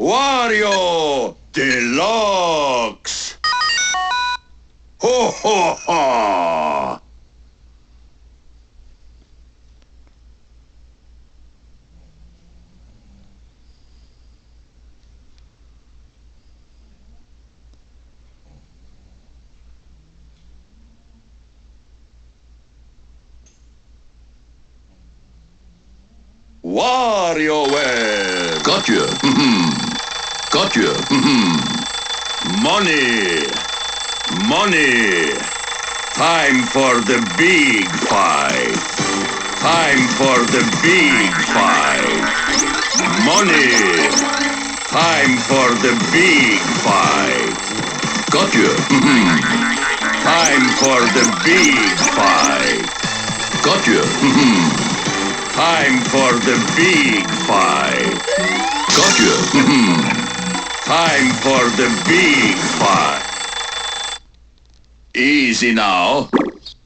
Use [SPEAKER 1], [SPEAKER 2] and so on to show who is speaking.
[SPEAKER 1] Wario Deluxe! Ho ho ho! Warioware!
[SPEAKER 2] Gotcha. Gotcha.
[SPEAKER 1] Money! Money! Time for the big fight! Time for the big fight! Money! Time for the big fight!
[SPEAKER 2] Gotcha.
[SPEAKER 1] Time for the big fight!
[SPEAKER 2] Gotcha.
[SPEAKER 1] Time for the big fight!
[SPEAKER 2] Gotcha.
[SPEAKER 1] Time for the big fight!
[SPEAKER 2] Easy now.